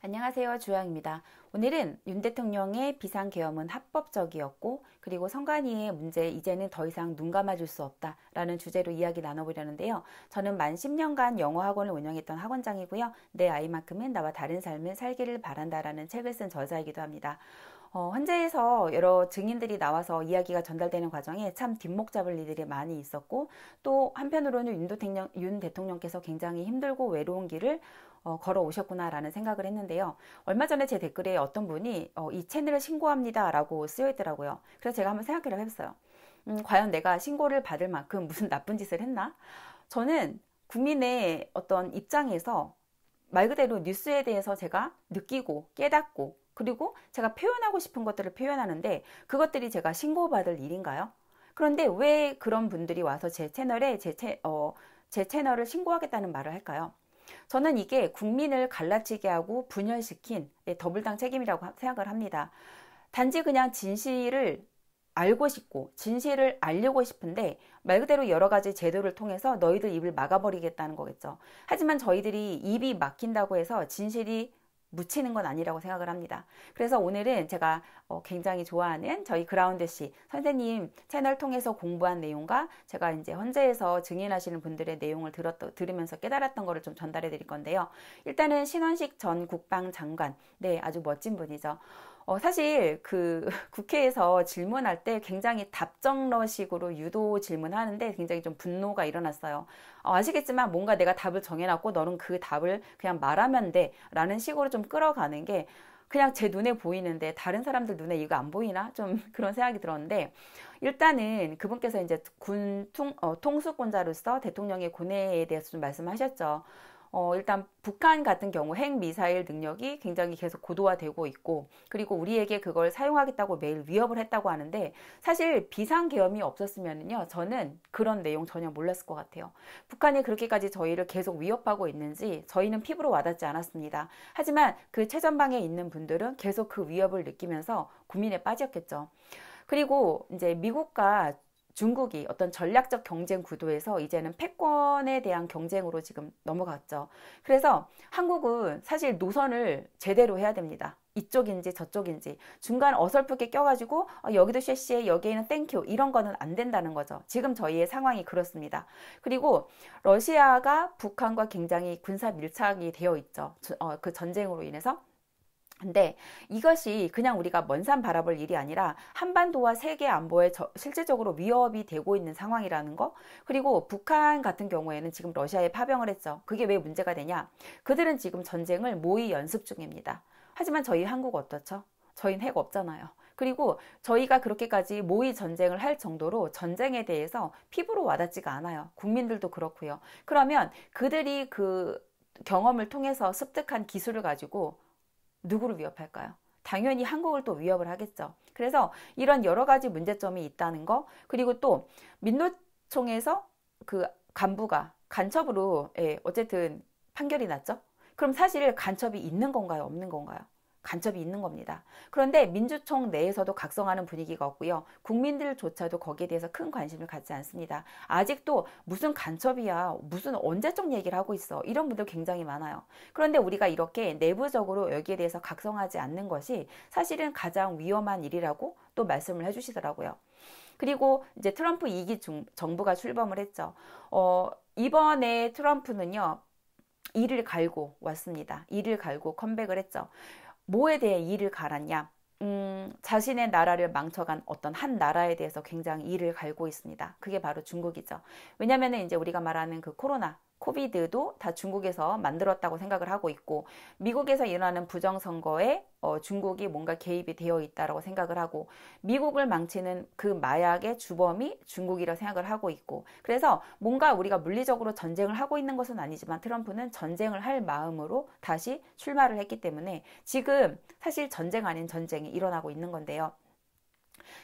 안녕하세요. 주영입니다. 오늘은 윤 대통령의 비상계엄은 합법적이었고 그리고 선관위의 문제 이제는 더 이상 눈 감아줄 수 없다라는 주제로 이야기 나눠보려는데요. 저는 만 10년간 영어 학원을 운영했던 학원장이고요. 내 아이만큼은 나와 다른 삶을 살기를 바란다라는 책을 쓴 저자이기도 합니다. 헌재에서 여러 증인들이 나와서 이야기가 전달되는 과정에 참 뒷목 잡을 일들이 많이 있었고 또 한편으로는 윤 대통령께서 굉장히 힘들고 외로운 길을 걸어오셨구나라는 생각을 했는데요. 얼마 전에 제 댓글에 어떤 분이 이 채널을 신고합니다 라고 쓰여 있더라고요. 그래서 제가 한번 생각을 해봤어요. 과연 내가 신고를 받을 만큼 무슨 나쁜 짓을 했나? 저는 국민의 어떤 입장에서 말 그대로 뉴스에 대해서 제가 느끼고 깨닫고 그리고 제가 표현하고 싶은 것들을 표현하는데 그것들이 제가 신고받을 일인가요? 그런데 왜 그런 분들이 와서 제 채널에 제 채널을 신고하겠다는 말을 할까요? 저는 이게 국민을 갈라치게 하고 분열시킨 더블당 책임이라고 생각을 합니다. 단지 그냥 진실을 알고 싶고 진실을 알려고 싶은데 말 그대로 여러 가지 제도를 통해서 너희들 입을 막아버리겠다는 거겠죠. 하지만 저희들이 입이 막힌다고 해서 진실이 묻히는 건 아니라고 생각을 합니다. 그래서 오늘은 제가 굉장히 좋아하는 저희 그라운드 씨 선생님 채널 통해서 공부한 내용과 제가 이제 헌재에서 증인하시는 분들의 내용을 들으면서 깨달았던 거를 좀 전달해 드릴 건데요. 일단은 신원식 전 국방장관, 네, 아주 멋진 분이죠. 사실 그 국회에서 질문할 때 굉장히 답정러식으로 유도 질문하는데 굉장히 좀 분노가 일어났어요. 아시겠지만 뭔가 내가 답을 정해놨고 너는 그 답을 그냥 말하면 돼 라는 식으로 좀 끌어가는 게 그냥 제 눈에 보이는데 다른 사람들 눈에 이거 안 보이나? 좀 그런 생각이 들었는데 일단은 그분께서 이제 통수권자로서 대통령의 고뇌에 대해서 좀 말씀하셨죠. 일단 북한 같은 경우 핵미사일 능력이 굉장히 계속 고도화되고 있고 그리고 우리에게 그걸 사용하겠다고 매일 위협을 했다고 하는데 사실 비상계엄이 없었으면요 저는 그런 내용 전혀 몰랐을 것 같아요. 북한이 그렇게까지 저희를 계속 위협하고 있는지 저희는 피부로 와닿지 않았습니다. 하지만 그 최전방에 있는 분들은 계속 그 위협을 느끼면서 고민에 빠졌겠죠. 그리고 이제 미국과 중국이 어떤 전략적 경쟁 구도에서 이제는 패권에 대한 경쟁으로 지금 넘어갔죠. 그래서 한국은 사실 노선을 제대로 해야 됩니다. 이쪽인지 저쪽인지 중간 어설프게 껴가지고 여기도 쉐시해 여기에는 땡큐 이런 거는 안 된다는 거죠. 지금 저희의 상황이 그렇습니다. 그리고 러시아가 북한과 굉장히 군사 밀착이 되어 있죠. 그 전쟁으로 인해서. 근데 이것이 그냥 우리가 먼 산 바라볼 일이 아니라 한반도와 세계 안보에 실질적으로 위협이 되고 있는 상황이라는 거. 그리고 북한 같은 경우에는 지금 러시아에 파병을 했죠. 그게 왜 문제가 되냐? 그들은 지금 전쟁을 모의 연습 중입니다. 하지만 저희 한국 어떻죠? 저희는 핵 없잖아요. 그리고 저희가 그렇게까지 모의 전쟁을 할 정도로 전쟁에 대해서 피부로 와닿지가 않아요. 국민들도 그렇고요. 그러면 그들이 그 경험을 통해서 습득한 기술을 가지고 누구를 위협할까요? 당연히 한국을 또 위협을 하겠죠. 그래서 이런 여러 가지 문제점이 있다는 거, 그리고 또 민노총에서 그 간부가 간첩으로 어쨌든 판결이 났죠. 그럼 사실 간첩이 있는 건가요? 없는 건가요? 간첩이 있는 겁니다. 그런데 민주총 내에서도 각성하는 분위기가 없고요. 국민들조차도 거기에 대해서 큰 관심을 갖지 않습니다. 아직도 무슨 간첩이야, 무슨 언제적 얘기를 하고 있어, 이런 분들 굉장히 많아요. 그런데 우리가 이렇게 내부적으로 여기에 대해서 각성하지 않는 것이 사실은 가장 위험한 일이라고 또 말씀을 해주시더라고요. 그리고 이제 트럼프 2기 정부가 출범을 했죠. 이번에 트럼프는요, 이를 갈고 왔습니다. 이를 갈고 컴백을 했죠. 뭐에 대해 이를 갈았냐? 자신의 나라를 망쳐간 어떤 한 나라에 대해서 굉장히 이를 갈고 있습니다. 그게 바로 중국이죠. 왜냐하면 이제 우리가 말하는 그 코비드도 다 중국에서 만들었다고 생각을 하고 있고 미국에서 일어나는 부정선거에 중국이 뭔가 개입이 되어 있다고 생각을 하고 미국을 망치는 그 마약의 주범이 중국이라고 생각을 하고 있고 그래서 뭔가 우리가 물리적으로 전쟁을 하고 있는 것은 아니지만 트럼프는 전쟁을 할 마음으로 다시 출마를 했기 때문에 지금 사실 전쟁 아닌 전쟁이 일어나고 있는 건데요.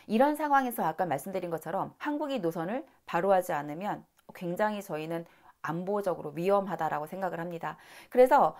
이런 상황에서 아까 말씀드린 것처럼 한국이 노선을 바로 하지 않으면 굉장히 저희는 안보적으로 위험하다라고 생각을 합니다. 그래서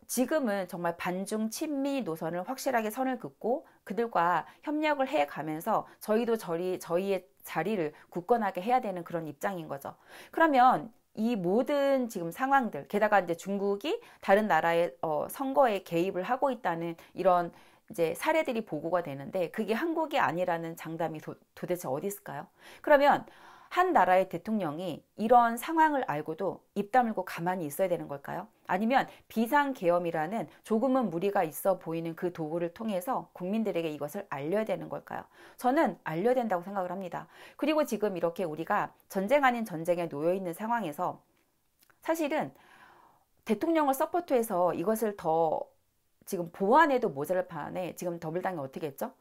지금은 정말 반중 친미 노선을 확실하게 선을 긋고 그들과 협력을 해가면서 저희도 저희의 자리를 굳건하게 해야 되는 그런 입장인 거죠. 그러면 이 모든 지금 상황들, 게다가 이제 중국이 다른 나라의 선거에 개입을 하고 있다는 이런 이제 사례들이 보고가 되는데, 그게 한국이 아니라는 장담이 도대체 어디 있을까요? 그러면 한 나라의 대통령이 이런 상황을 알고도 입 다물고 가만히 있어야 되는 걸까요? 아니면 비상계엄이라는 조금은 무리가 있어 보이는 그 도구를 통해서 국민들에게 이것을 알려야 되는 걸까요? 저는 알려야 된다고 생각을 합니다. 그리고 지금 이렇게 우리가 전쟁 아닌 전쟁에 놓여 있는 상황에서 사실은 대통령을 서포트해서 이것을 더 지금 보완해도 모자랄 판에 지금 더불당이 어떻게 했죠?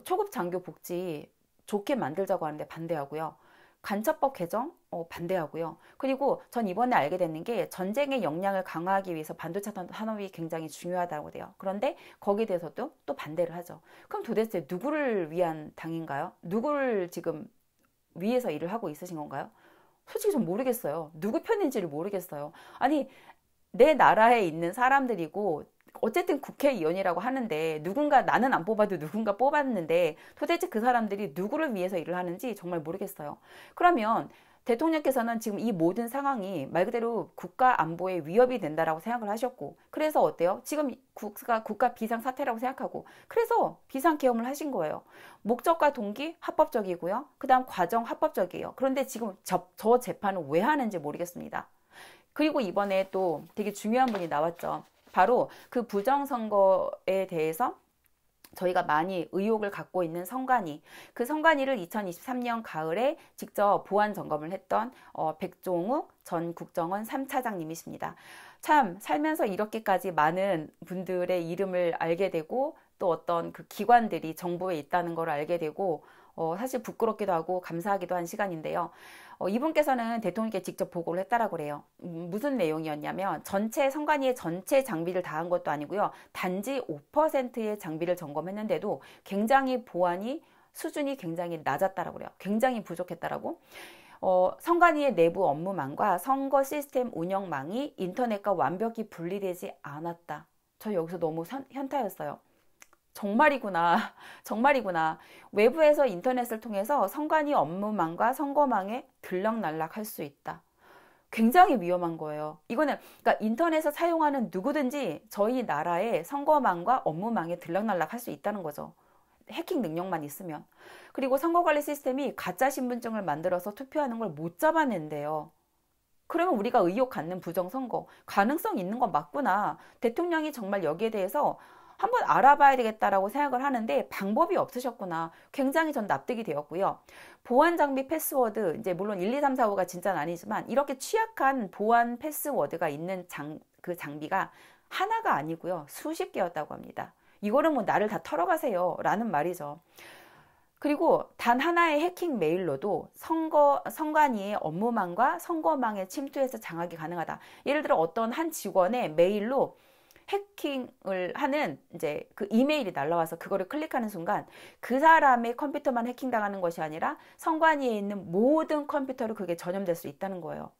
초급 장교 복지 좋게 만들자고 하는데 반대하고요. 간첩법 개정 반대하고요. 그리고 전 이번에 알게 됐는 게 전쟁의 역량을 강화하기 위해서 반도체 산업이 굉장히 중요하다고 돼요. 그런데 거기에 대해서도 또 반대를 하죠. 그럼 도대체 누구를 위한 당인가요? 누구를 지금 위해서 일을 하고 있으신 건가요? 솔직히 좀 모르겠어요. 누구 편인지를 모르겠어요. 아니, 내 나라에 있는 사람들이고 어쨌든 국회의원이라고 하는데 누군가, 나는 안 뽑아도 누군가 뽑았는데 도대체 그 사람들이 누구를 위해서 일을 하는지 정말 모르겠어요. 그러면 대통령께서는 지금 이 모든 상황이 말 그대로 국가 안보에 위협이 된다라고 생각을 하셨고, 그래서 어때요? 지금 국가 비상사태라고 생각하고 그래서 비상계엄을 하신 거예요. 목적과 동기 합법적이고요. 그 다음 과정 합법적이에요. 그런데 지금 저 재판을 왜 하는지 모르겠습니다. 그리고 이번에 또 되게 중요한 분이 나왔죠. 바로 그 부정선거에 대해서 저희가 많이 의혹을 갖고 있는 선관위, 그 선관위를 2023년 가을에 직접 보안 점검을 했던 백종욱 전 국정원 3차장님이십니다. 참 살면서 이렇게까지 많은 분들의 이름을 알게 되고 또 어떤 그 기관들이 정부에 있다는 걸 알게 되고 사실 부끄럽기도 하고 감사하기도 한 시간인데요. 이분께서는 대통령께 직접 보고를 했다라고 그래요. 무슨 내용이었냐면 전체 선관위의 전체 장비를 다 한 것도 아니고요. 단지 5%의 장비를 점검했는데도 굉장히 보안이 수준이 굉장히 낮았다라고 그래요. 굉장히 부족했다라고. 선관위의 내부 업무망과 선거 시스템 운영망이 인터넷과 완벽히 분리되지 않았다. 저 여기서 너무 현타였어요. 정말이구나. 정말이구나. 외부에서 인터넷을 통해서 선관위 업무망과 선거망에 들락날락할 수 있다. 굉장히 위험한 거예요. 이거는 그러니까 인터넷을 사용하는 누구든지 저희 나라의 선거망과 업무망에 들락날락할 수 있다는 거죠. 해킹 능력만 있으면. 그리고 선거관리 시스템이 가짜 신분증을 만들어서 투표하는 걸 못 잡아낸대요. 그러면 우리가 의혹 갖는 부정선거 가능성 있는 건 맞구나. 대통령이 정말 여기에 대해서 한번 알아봐야 되겠다라고 생각을 하는데 방법이 없으셨구나. 굉장히 전 납득이 되었고요. 보안 장비 패스워드, 이제 물론 1, 2, 3, 4, 5가 진짜는 아니지만 이렇게 취약한 보안 패스워드가 있는 그 장비가 하나가 아니고요. 수십 개였다고 합니다. 이거는 뭐 나를 다 털어가세요 라는 말이죠. 그리고 단 하나의 해킹 메일로도 선관위의 업무망과 선거망에 침투해서 장악이 가능하다. 예를 들어 어떤 한 직원의 메일로 해킹을 하는 이제 그 이메일이 날라와서 그거를 클릭하는 순간 그 사람의 컴퓨터만 해킹당하는 것이 아니라 선관위에 있는 모든 컴퓨터로 그게 전염될 수 있다는 거예요.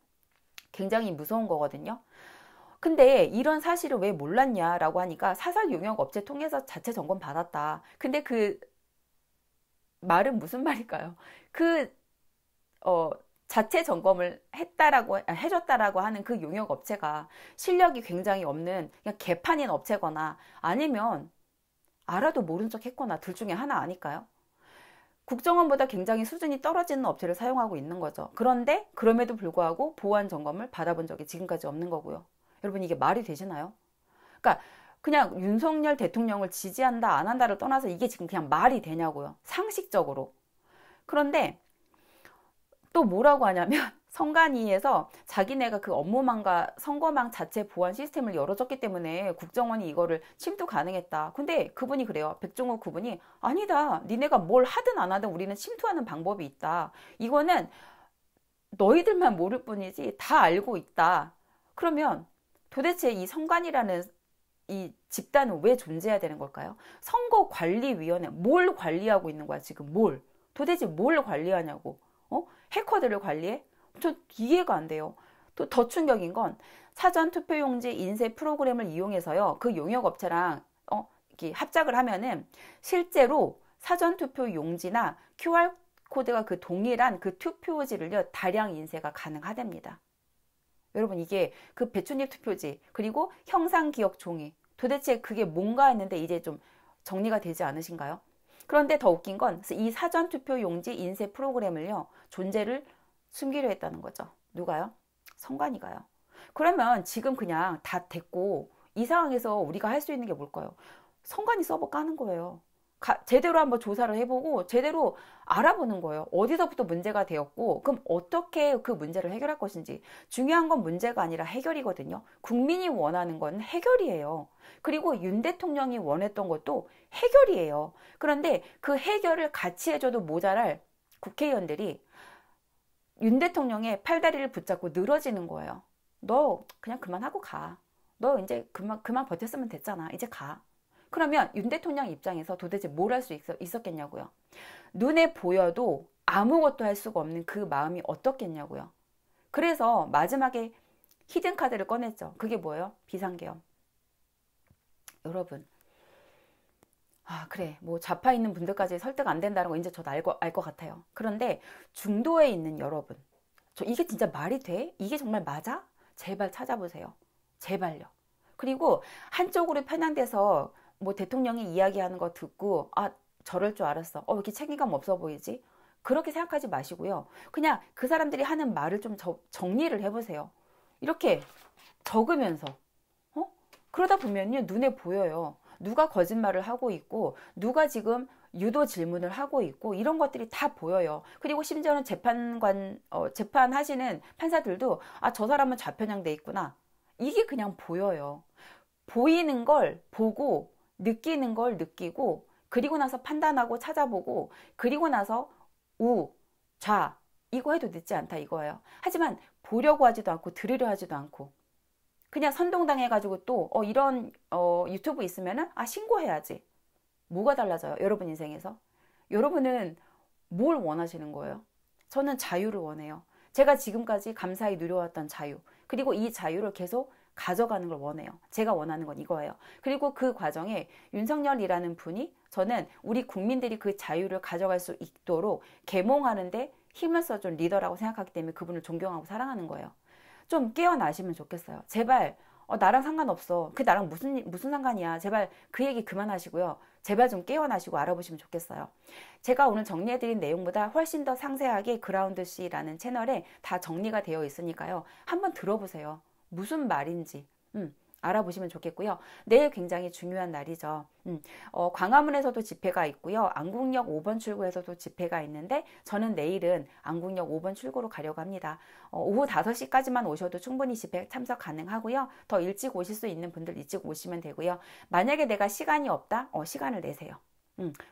굉장히 무서운 거거든요. 근데 이런 사실을 왜 몰랐냐라고 하니까 사설 용역 업체 통해서 자체 점검 받았다. 근데 그 말은 무슨 말일까요? 자체 점검을 해줬다라고 하는 그 용역 업체가 실력이 굉장히 없는 그냥 개판인 업체거나 아니면 알아도 모른 척 했거나 둘 중에 하나 아닐까요? 국정원보다 굉장히 수준이 떨어지는 업체를 사용하고 있는 거죠. 그런데 그럼에도 불구하고 보안 점검을 받아본 적이 지금까지 없는 거고요. 여러분 이게 말이 되시나요? 그러니까 그냥 윤석열 대통령을 지지한다 안 한다를 떠나서 이게 지금 그냥 말이 되냐고요. 상식적으로. 그런데 또 뭐라고 하냐면 선관위에서 자기네가 그 업무망과 선거망 자체 보안 시스템을 열어줬기 때문에 국정원이 이거를 침투 가능했다. 근데 그분이 그래요. 백종욱 그분이 아니다. 니네가 뭘 하든 안 하든 우리는 침투하는 방법이 있다. 이거는 너희들만 모를 뿐이지 다 알고 있다. 그러면 도대체 이 선관위라는 이 집단은 왜 존재해야 되는 걸까요? 선거관리위원회 뭘 관리하고 있는 거야 지금 뭘? 도대체 뭘 관리하냐고. 해커들을 관리해? 저 이해가 안 돼요. 또 더 충격인 건 사전 투표용지 인쇄 프로그램을 이용해서요. 그 용역업체랑 이렇게 합작을 하면은 실제로 사전 투표용지나 QR코드가 그 동일한 그 투표지를요. 다량 인쇄가 가능하답니다. 여러분 이게 그 배춧잎 투표지 그리고 형상기억 종이 도대체 그게 뭔가 했는데 이제 좀 정리가 되지 않으신가요? 그런데 더 웃긴 건 이 사전투표 용지 인쇄 프로그램을요. 존재를 숨기려 했다는 거죠. 누가요? 선관위가요. 그러면 지금 그냥 다 됐고 이 상황에서 우리가 할 수 있는 게 뭘까요? 선관위 서버 까는 거예요. 제대로 한번 조사를 해보고 제대로 알아보는 거예요. 어디서부터 문제가 되었고 그럼 어떻게 그 문제를 해결할 것인지. 중요한 건 문제가 아니라 해결이거든요. 국민이 원하는 건 해결이에요. 그리고 윤 대통령이 원했던 것도 해결이에요. 그런데 그 해결을 같이 해줘도 모자랄 국회의원들이 윤 대통령의 팔다리를 붙잡고 늘어지는 거예요. 너 그냥 그만하고 가. 너 이제 그만 버텼으면 됐잖아. 이제 가. 그러면 윤 대통령 입장에서 도대체 뭘 할 수 있었겠냐고요. 눈에 보여도 아무것도 할 수가 없는 그 마음이 어떻겠냐고요. 그래서 마지막에 히든카드를 꺼냈죠. 그게 뭐예요? 비상계엄. 여러분 그래 뭐 좌파 있는 분들까지 설득 안 된다는 거 이제 저도 알 것 같아요. 그런데 중도에 있는 여러분 이게 진짜 말이 돼? 이게 정말 맞아? 제발 찾아보세요. 제발요. 그리고 한쪽으로 편향돼서 뭐 대통령이 이야기하는 거 듣고 저럴 줄 알았어. 왜 이렇게 책임감 없어 보이지? 그렇게 생각하지 마시고요. 그냥 그 사람들이 하는 말을 좀 정리를 해보세요. 이렇게 적으면서 그러다 보면요 눈에 보여요. 누가 거짓말을 하고 있고 누가 지금 유도 질문을 하고 있고 이런 것들이 다 보여요. 그리고 심지어는 재판하시는 판사들도 저 사람은 좌편향돼 있구나. 이게 그냥 보여요. 보이는 걸 보고 느끼는 걸 느끼고 그리고 나서 판단하고 찾아보고 그리고 나서 좌 이거 해도 늦지 않다 이거예요. 하지만 보려고 하지도 않고 들으려 하지도 않고 그냥 선동당해가지고 또 이런 유튜브 있으면은 신고해야지. 뭐가 달라져요? 여러분 인생에서? 여러분은 뭘 원하시는 거예요? 저는 자유를 원해요. 제가 지금까지 감사히 누려왔던 자유 그리고 이 자유를 계속 가져가는 걸 원해요. 제가 원하는 건 이거예요. 그리고 그 과정에 윤석열이라는 분이 저는 우리 국민들이 그 자유를 가져갈 수 있도록 계몽하는데 힘을 써준 리더라고 생각하기 때문에 그분을 존경하고 사랑하는 거예요. 좀 깨어나시면 좋겠어요. 제발 나랑 상관없어. 그 나랑 무슨 상관이야. 제발 그 얘기 그만하시고요. 제발 좀 깨어나시고 알아보시면 좋겠어요. 제가 오늘 정리해드린 내용보다 훨씬 더 상세하게 그라운드C라는 채널에 다 정리가 되어 있으니까요. 한번 들어보세요. 무슨 말인지 알아보시면 좋겠고요. 내일 굉장히 중요한 날이죠. 광화문에서도 집회가 있고요. 안국역 5번 출구에서도 집회가 있는데 저는 내일은 안국역 5번 출구로 가려고 합니다. 오후 5시까지만 오셔도 충분히 집회 참석 가능하고요. 더 일찍 오실 수 있는 분들 일찍 오시면 되고요. 만약에 내가 시간이 없다? 시간을 내세요.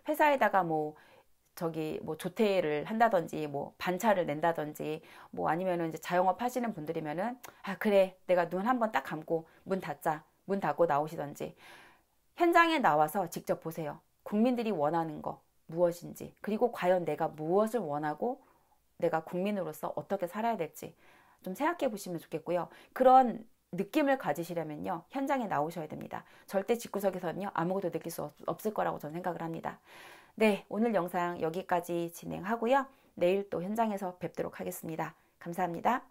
회사에다가 뭐 조퇴를 한다든지 반차를 낸다든지 아니면은 이제 자영업 하시는 분들이면은 그래 내가 눈 한번 딱 감고 문 닫고 나오시든지 현장에 나와서 직접 보세요. 국민들이 원하는 거 무엇인지 그리고 과연 내가 무엇을 원하고 내가 국민으로서 어떻게 살아야 될지 좀 생각해 보시면 좋겠고요. 그런 느낌을 가지시려면요 현장에 나오셔야 됩니다. 절대 집구석에서는요 아무것도 느낄 수 없을 거라고 저는 생각을 합니다. 네, 오늘 영상 여기까지 진행하고요. 내일 또 현장에서 뵙도록 하겠습니다. 감사합니다.